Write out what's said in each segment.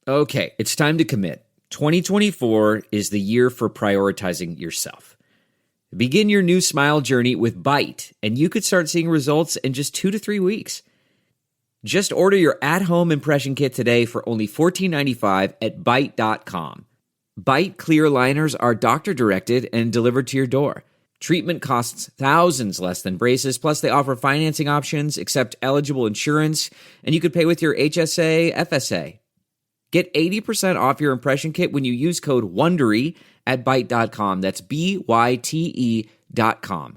Okay, it's time to commit. 2024 is the year for prioritizing yourself. Begin your new smile journey with Byte, and you could start seeing results in just 2 to 3 weeks. Just order your at-home impression kit today for only $14.95 at Byte.com. Byte clear liners are doctor-directed and delivered to your door. Treatment costs thousands less than braces, plus they offer financing options, accept eligible insurance, and you could pay with your HSA, FSA. Get 80% off your impression kit when you use code WONDERY at Byte.com. That's BYTE.com.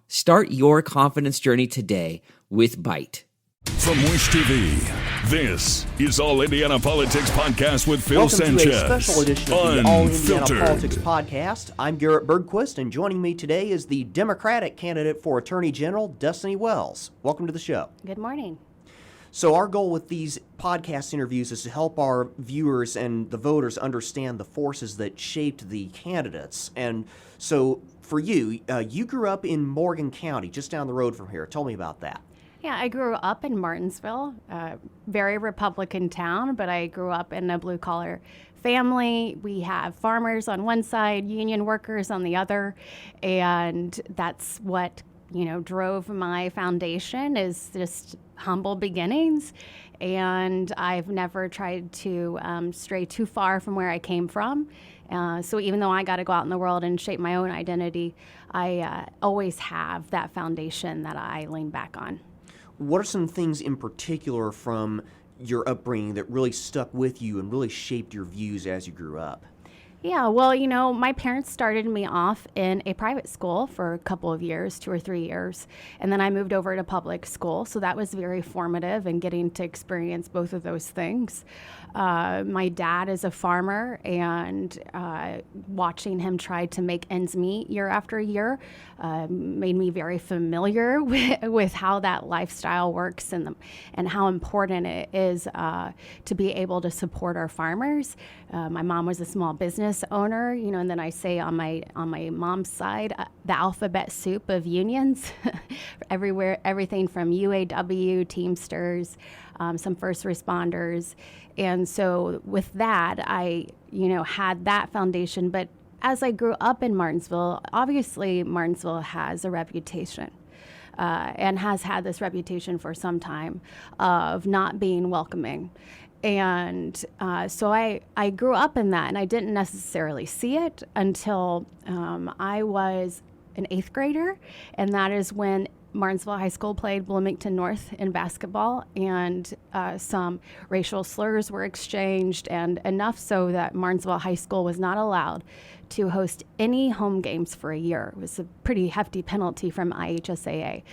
Start your confidence journey today with Byte. From Wish TV, this is All Indiana Politics Podcast with Phil Sanchez. Welcome to a special edition of the All Indiana Politics Podcast. I'm Garrett Bergquist, and joining me today is the Democratic candidate for Attorney General, Destiny Wells. Welcome to the show. Good morning. So our goal with these podcast interviews is to help our viewers and the voters understand the forces that shaped the candidates. And so for you, you grew up in Morgan County, just down the road from here. Tell me about that. Yeah, I grew up in Martinsville, very Republican town, but I grew up in a blue-collar family. We have farmers on one side, union workers on the other, and that's what, drove my foundation is just humble beginnings. And I've never tried to stray too far from where I came from. So even though I got to go out in the world and shape my own identity, I always have that foundation that I lean back on. What are some things in particular from your upbringing that really stuck with you and really shaped your views as you grew up? Yeah, well, my parents started me off in a private school for a couple of years, 2 or 3 years, and then I moved over to public school, so that was very formative in getting to experience both of those things. My dad is a farmer, and watching him try to make ends meet year after year made me very familiar with how that lifestyle works and how important it is to be able to support our farmers. My mom was a small business owner, and then I say on my mom's side, the alphabet soup of unions, everywhere, everything from UAW, Teamsters, some first responders. And so with that, I, had that foundation. But as I grew up in Martinsville, obviously Martinsville has a reputation. And has had this reputation for some time of not being welcoming. And so I grew up in that, and I didn't necessarily see it until I was an 8th grader, and that is when Martinsville High School played Bloomington North in basketball, and some racial slurs were exchanged, and enough so that Martinsville High School was not allowed to host any home games for a year. It was a pretty hefty penalty from IHSAA.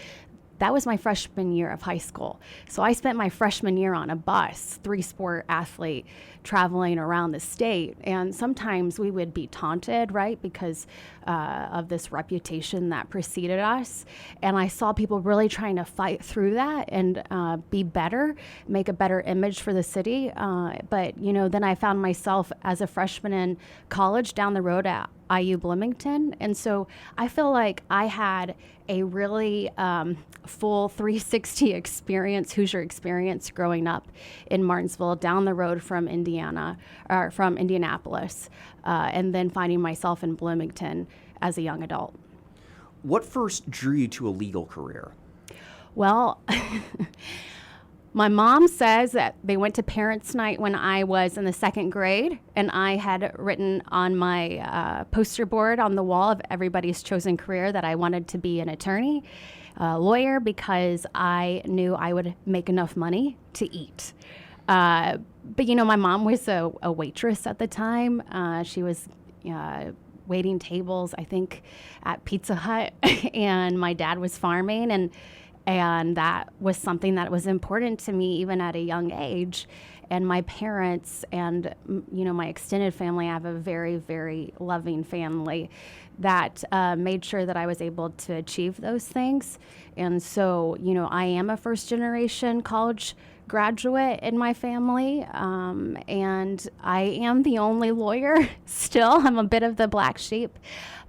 That was my freshman year of high school. So I spent my freshman year on a bus, 3-sport athlete, traveling around the state. And sometimes we would be taunted, right, because of this reputation that preceded us. And I saw people really trying to fight through that and be better, make a better image for the city. But, then I found myself as a freshman in college down the road at IU Bloomington. And so I feel like I had a really full 360 experience, Hoosier experience growing up in Martinsville, down the road from Indianapolis, and then finding myself in Bloomington as a young adult. What first drew you to a legal career? Well, my mom says that they went to parents' night when I was in the 2nd grade, and I had written on my poster board on the wall of everybody's chosen career that I wanted to be an attorney, lawyer, because I knew I would make enough money to eat. But, my mom was a waitress at the time. She was waiting tables, I think, at Pizza Hut, and my dad was farming, and that was something that was important to me even at a young age. And my parents and, my extended family, I have a very, very loving family that made sure that I was able to achieve those things. And so, I am a first-generation college graduate in my family, and I am the only lawyer still. I'm a bit of the black sheep,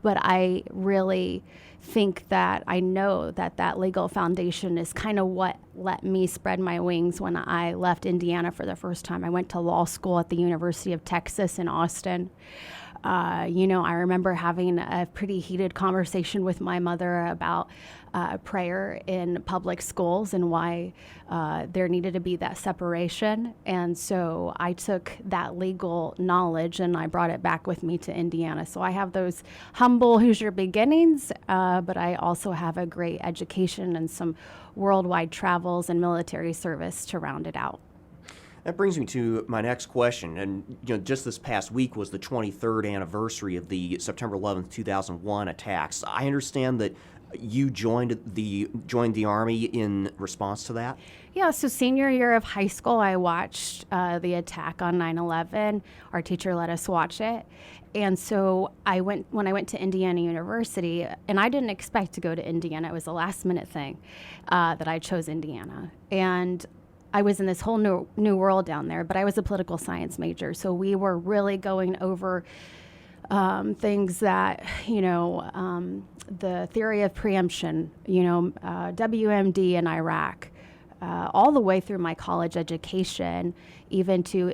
but I really think that I know that that legal foundation is kind of what let me spread my wings when I left Indiana for the first time. I went to law school at the University of Texas in Austin. I remember having a pretty heated conversation with my mother about prayer in public schools and why there needed to be that separation. And so I took that legal knowledge and I brought it back with me to Indiana. So I have those humble Hoosier beginnings, but I also have a great education and some worldwide travels and military service to round it out. That brings me to my next question. And just this past week was the 23rd anniversary of the September 11th, 2001 attacks. I understand that you joined the Army in response to that? Yeah, so senior year of high school, I watched the attack on 9/11. Our teacher let us watch it. And so when I went to Indiana University, and I didn't expect to go to Indiana. It was a last minute thing that I chose Indiana. And I was in this whole new world down there, but I was a political science major. So we were really going over things that, the theory of preemption, WMD in Iraq, all the way through my college education, even to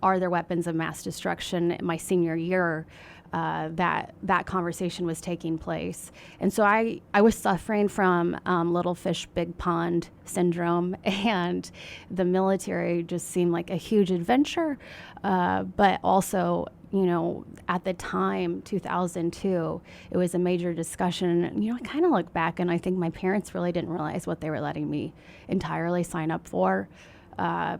are there weapons of mass destruction in my senior year. That conversation was taking place. And so I was suffering from little fish, big pond syndrome, and the military just seemed like a huge adventure. But also, at the time, 2002, it was a major discussion. I kind of look back and I think my parents really didn't realize what they were letting me entirely sign up for.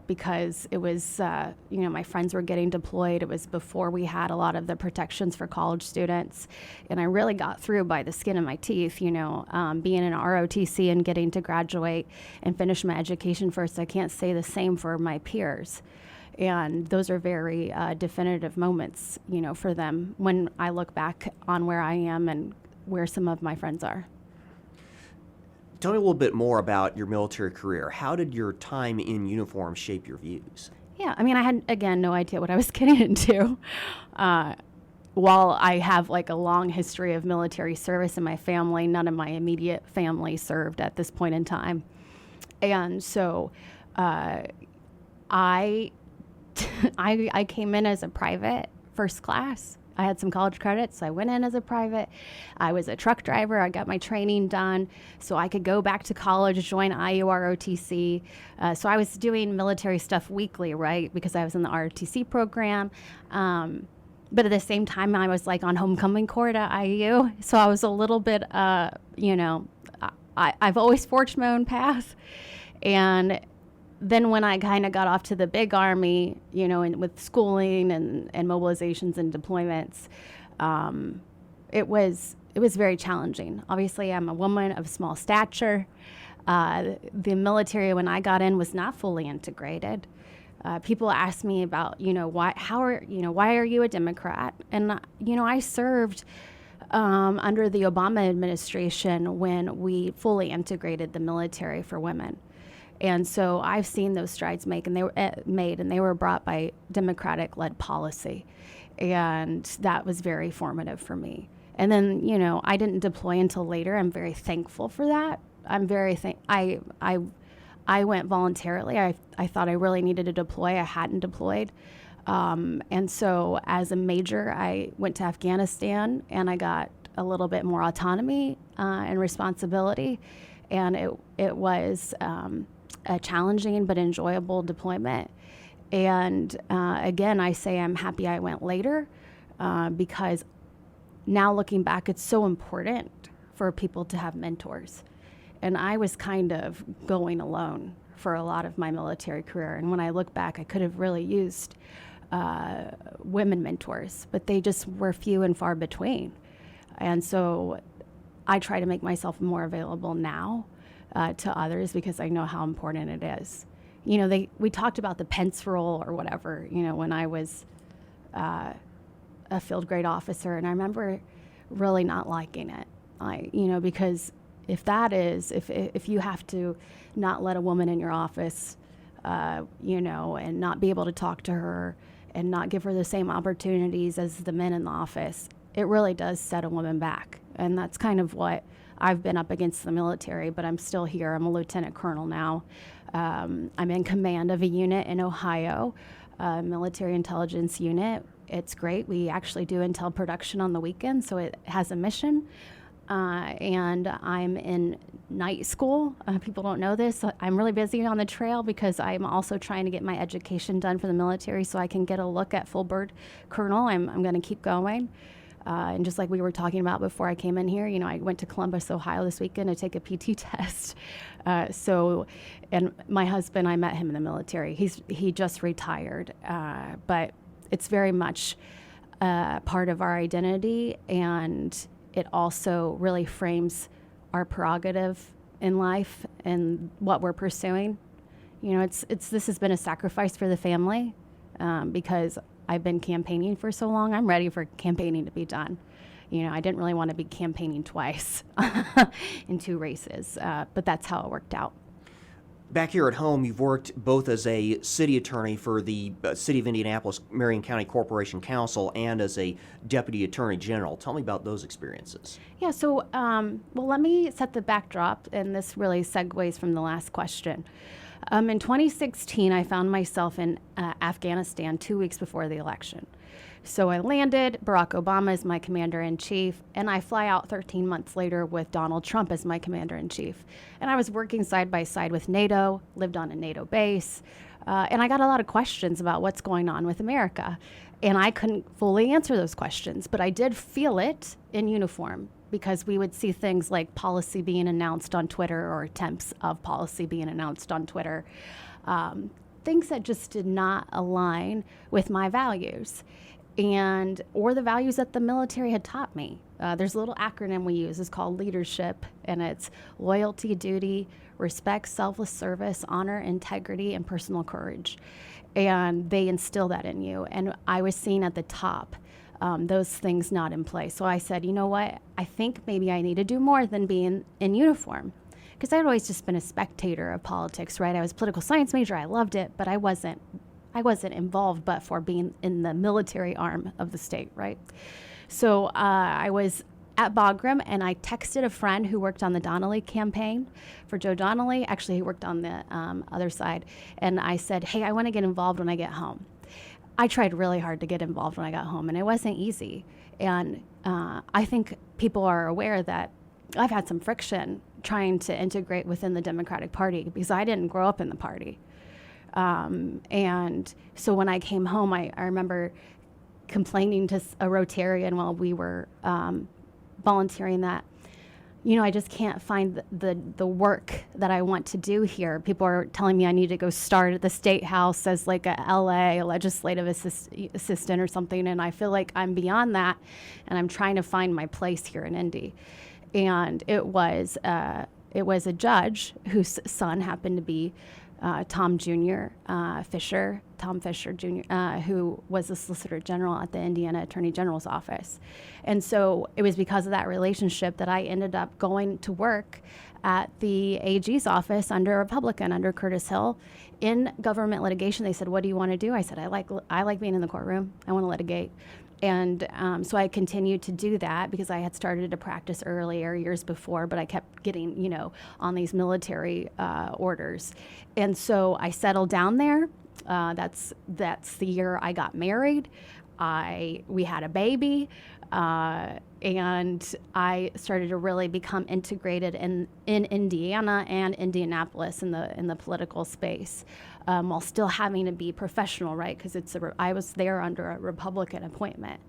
Because it was, my friends were getting deployed. It was before we had a lot of the protections for college students. And I really got through by the skin of my teeth, being in ROTC and getting to graduate and finish my education first. I can't say the same for my peers. And those are very definitive moments, for them when I look back on where I am and where some of my friends are. Tell me a little bit more about your military career. How did your time in uniform shape your views? Yeah, I had, again, no idea what I was getting into. While I have a long history of military service in my family, none of my immediate family served at this point in time. And so I came in as a private, first class. I had some college credits, so I went in as a private. I was a truck driver. I got my training done so I could go back to college, join IU-ROTC. So I was doing military stuff weekly, right, because I was in the ROTC program. But at the same time, I was on homecoming court at IU. So I was a little bit, I've always forged my own path. And then when I kind of got off to the big Army, and with schooling and mobilizations and deployments, it was very challenging. Obviously, I'm a woman of small stature. The military, when I got in, was not fully integrated. People ask me about, why are you a Democrat? And I served under the Obama administration when we fully integrated the military for women. And so I've seen those strides made, and they were brought by Democratic-led policy, and that was very formative for me. And then, I didn't deploy until later. I'm very thankful for that. I went voluntarily. I thought I really needed to deploy. I hadn't deployed, and so as a major, I went to Afghanistan, and I got a little bit more autonomy and responsibility, and it was a challenging but enjoyable deployment. And again, I say I'm happy I went later because now looking back, it's so important for people to have mentors. And I was kind of going alone for a lot of my military career. And when I look back, I could have really used women mentors, but they just were few and far between. And so I try to make myself more available now to others because I know how important it is. We talked about the Pence rule or whatever, when I was a field grade officer, and I remember really not liking it. Because if you have to not let a woman in your office, and not be able to talk to her and not give her the same opportunities as the men in the office, it really does set a woman back. And that's kind of what I've been up against the military, but I'm still here. I'm a lieutenant colonel now. I'm in command of a unit in Ohio, a military intelligence unit. It's great. We actually do intel production on the weekend, so it has a mission. And I'm in night school. People don't know this. I'm really busy on the trail because I'm also trying to get my education done for the military so I can get a look at full bird colonel. I'm going to keep going. And just like we were talking about before I came in here, I went to Columbus, Ohio this weekend to take a PT test. And my husband, I met him in the military. He just retired, but it's very much part of our identity, and it also really frames our prerogative in life and what we're pursuing. This has been a sacrifice for the family because I've been campaigning for so long. I'm ready for campaigning to be done. I didn't really want to be campaigning twice in 2 races, but that's how it worked out. Back here at home, you've worked both as a city attorney for the City of Indianapolis Marion County Corporation Council and as a deputy attorney general. Tell me about those experiences. Yeah, so, let me set the backdrop, and this really segues from the last question. In 2016, I found myself in Afghanistan 2 weeks before the election. So I landed, Barack Obama is my commander-in-chief, and I fly out 13 months later with Donald Trump as my commander-in-chief. And I was working side by side with NATO, lived on a NATO base, and I got a lot of questions about what's going on with America. And I couldn't fully answer those questions, but I did feel it in uniform because we would see things like policy being announced on Twitter or attempts of policy being announced on Twitter, things that just did not align with my values or the values that the military had taught me. There's a little acronym we use. It's called leadership, and it's loyalty, duty, respect, selfless service, honor, integrity, and personal courage. And they instill that in you. And I was seeing at the top those things not in place. So I said, you know what? I think maybe I need to do more than being in uniform. Because I'd always just been a spectator of politics, right? I was a political science major. I loved it, but I wasn't involved but for being in the military arm of the state, right? So I was at Bagram, and I texted a friend who worked on the Donnelly campaign for Joe Donnelly. Actually, he worked on the other side. And I said, hey, I want to get involved when I get home. I tried really hard to get involved when I got home, and it wasn't easy. And I think people are aware that I've had some friction trying to integrate within the Democratic Party because I didn't grow up in the party. And so when I came home, I remember complaining to a Rotarian while we were volunteering that, I just can't find the work that I want to do here. People are telling me I need to go start at the State House as like a legislative assistant or something, and I feel like I'm beyond that, and I'm trying to find my place here in Indy. And it was a judge whose son happened to be Tom Fisher Jr., who was the Solicitor General at the Indiana Attorney General's office. And so it was because of that relationship that I ended up going to work at the AG's office under a Republican, under Curtis Hill, in government litigation. They said, what do you want to do? I said, I like being in the courtroom. I want to litigate. And so I continued to do that because I had started to practice earlier, years before, but I kept getting, on these military orders. And so I settled down there. That's the year I got married. We had a baby, and I started to really become integrated in Indiana and Indianapolis in the political space, while still having to be professional, right? Because I was there under a Republican appointment,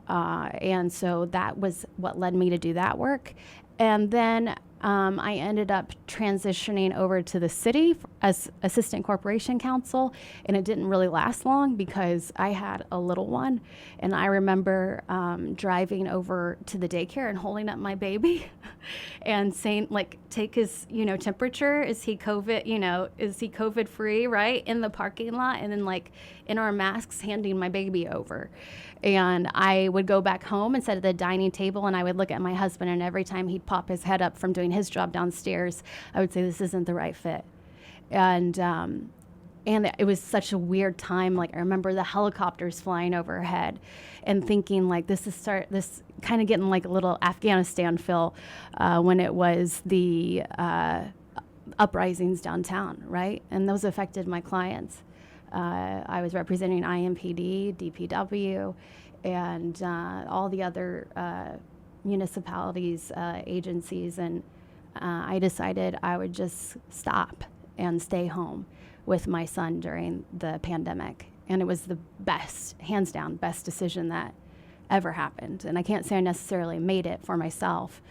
and so that was what led me to do that work. And then I ended up transitioning over to the city as assistant corporation counsel, and it didn't really last long because I had a little one. And I remember driving over to the daycare and holding up my baby and saying, take his, temperature. Is he COVID free, right? In the parking lot. And then in our masks, handing my baby over. And I would go back home and sit at the dining table, and I would look at my husband, and every time he'd pop his head up from doing his job downstairs, I would say, this isn't the right fit. And And it was such a weird time. Like, I remember the helicopters flying overhead and thinking, like, this kind of getting like a little Afghanistan feel when it was the uprisings downtown, right? And those affected my clients. I was representing IMPD, DPW, and all the other municipalities, agencies, and I decided I would just stop and stay home with my son during the pandemic. And it was the best, hands down, best decision that ever happened. And I can't say I necessarily made it for myself.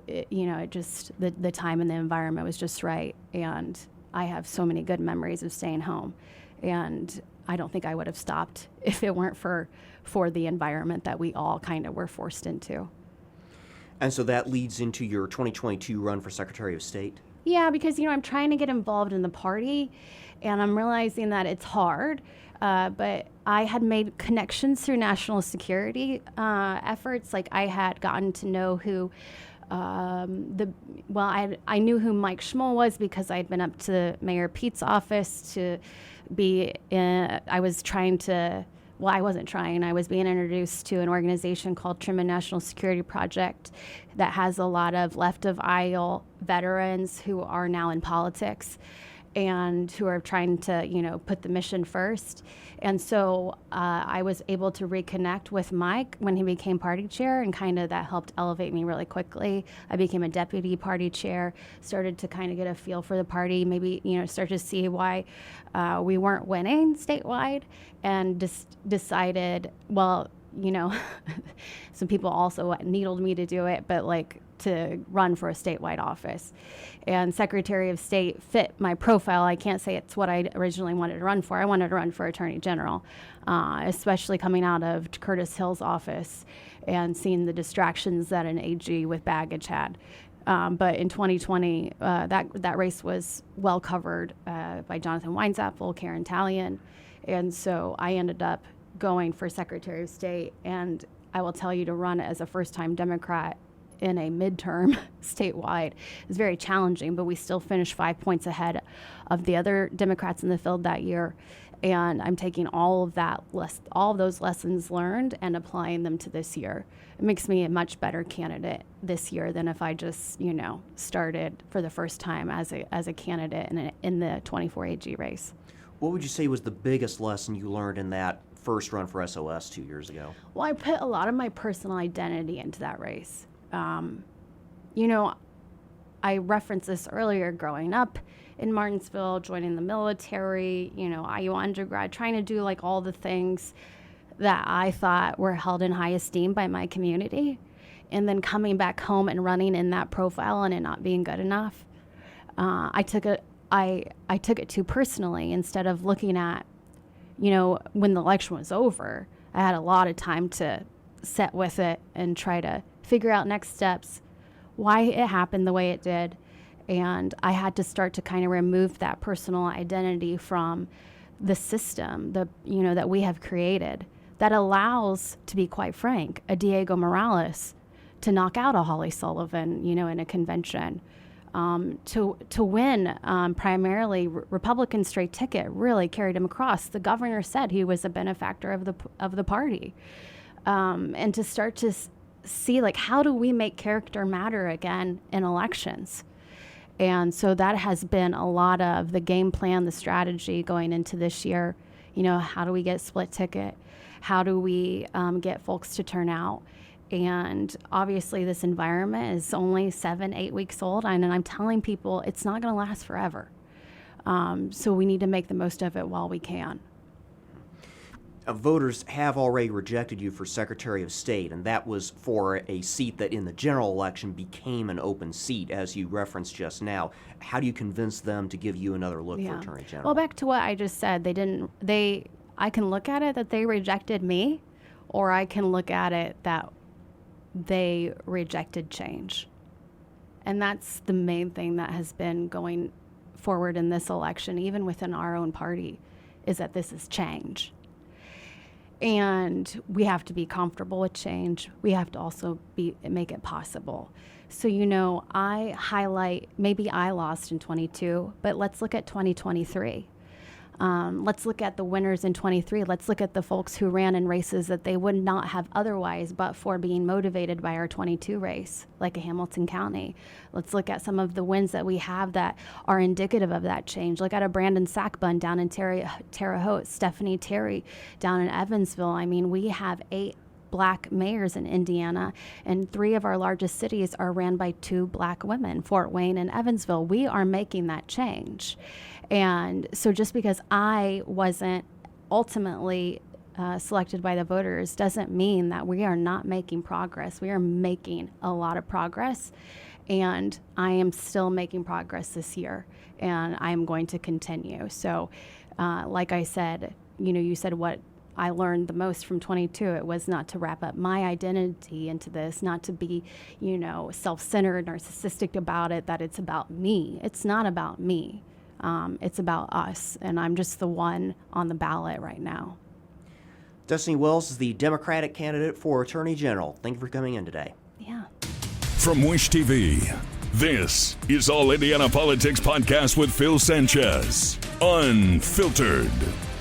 It just, the time and the environment was just right. And I have so many good memories of staying home. And I don't think I would have stopped if it weren't for the environment that we all kind of were forced into. And so that leads into your 2022 run for Secretary of State? Yeah, because, I'm trying to get involved in the party, and I'm realizing that it's hard. But I had made connections through national security efforts. Like, I had gotten to know who I knew who Mike Schmoll was because I'd been up to Mayor Pete's office to be in, I was being introduced to an organization called Truman National Security Project that has a lot of left of aisle veterans who are now in politics and who are trying to, put the mission first. And so I was able to reconnect with Mike when he became party chair, and kind of that helped elevate me really quickly. I became a deputy party chair, started to kind of get a feel for the party, maybe, start to see why we weren't winning statewide, and decided, well, some people also needled me to do it, but to run for a statewide office. And Secretary of State fit my profile. I can't say it's what I originally wanted to run for. I wanted to run for Attorney General, especially coming out of Curtis Hill's office and seeing the distractions that an AG with baggage had. But in 2020, that race was well covered by Jonathan Weinzapfel, Karen Talion, and so I ended up going for Secretary of State. And I will tell you, to run as a first-time Democrat in a midterm statewide is very challenging, but we still finished 5 points ahead of the other Democrats in the field that year. And I'm taking all of those lessons learned and applying them to this year. It makes me a much better candidate this year than if I just, started for the first time as a candidate in the 24 AG race. What would you say was the biggest lesson you learned in that first run for SOS 2 years ago? Well, I put a lot of my personal identity into that race. I referenced this earlier, growing up in Martinsville, joining the military, IU undergrad, trying to do all the things that I thought were held in high esteem by my community, and then coming back home and running in that profile and it not being good enough. I took it too personally. Instead of looking at, when the election was over, I had a lot of time to sit with it and try to figure out next steps, why it happened the way it did. And I had to start to kind of remove that personal identity from the system that we have created that allows, to be quite frank, a Diego Morales to knock out a Holly Sullivan, in a convention, to win primarily Republican straight ticket, really carried him across. The governor said he was a benefactor of the party, and to start to see how do we make character matter again in elections. And so that has been a lot of the game plan, the strategy going into this year. How do we get split ticket? How do we get folks to turn out? And obviously this environment is only 7-8 weeks old, and I'm telling people it's not going to last forever. So we need to make the most of it while we can. Voters have already rejected you for Secretary of State, and that was for a seat that in the general election became an open seat, as you referenced just now. How do you convince them to give you another look for Attorney General? Well, back to what I just said, I can look at it that they rejected me, or I can look at it that they rejected change. And that's the main thing that has been going forward in this election, even within our own party, is that this is change. And we have to be comfortable with change. We have to also make it possible. So, I highlight, maybe I lost in 22, but let's look at 2023. Let's look at the winners in 23. Let's look at the folks who ran in races that they would not have otherwise, but for being motivated by our 22 race, like a Hamilton County. Let's look at some of the wins that we have that are indicative of that change. Look at a Brandon Sackbun down in Terre Haute, Stephanie Terry down in Evansville. I mean, we have 8 Black mayors in Indiana, and 3 of our largest cities are ran by 2 Black women, Fort Wayne and Evansville. We are making that change. And so just because I wasn't ultimately selected by the voters doesn't mean that we are not making progress. We are making a lot of progress, and I am still making progress this year, and I am going to continue. So like I said, you said what I learned the most from 22. It was not to wrap up my identity into this, not to be, self-centered, narcissistic about it, that it's about me. It's not about me. It's about us, and I'm just the one on the ballot right now. Destiny Wells is the Democratic candidate for Attorney General. Thank you for coming in today. Yeah. From Wish TV, this is All Indiana Politics Podcast with Phil Sanchez. Unfiltered,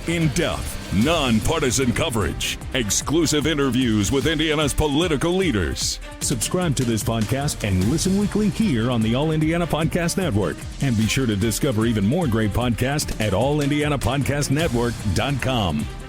in-depth, non-partisan coverage, exclusive interviews with Indiana's political leaders. Subscribe to this podcast and listen weekly here on the All Indiana Podcast Network. And be sure to discover even more great podcasts at allindianapodcastnetwork.com.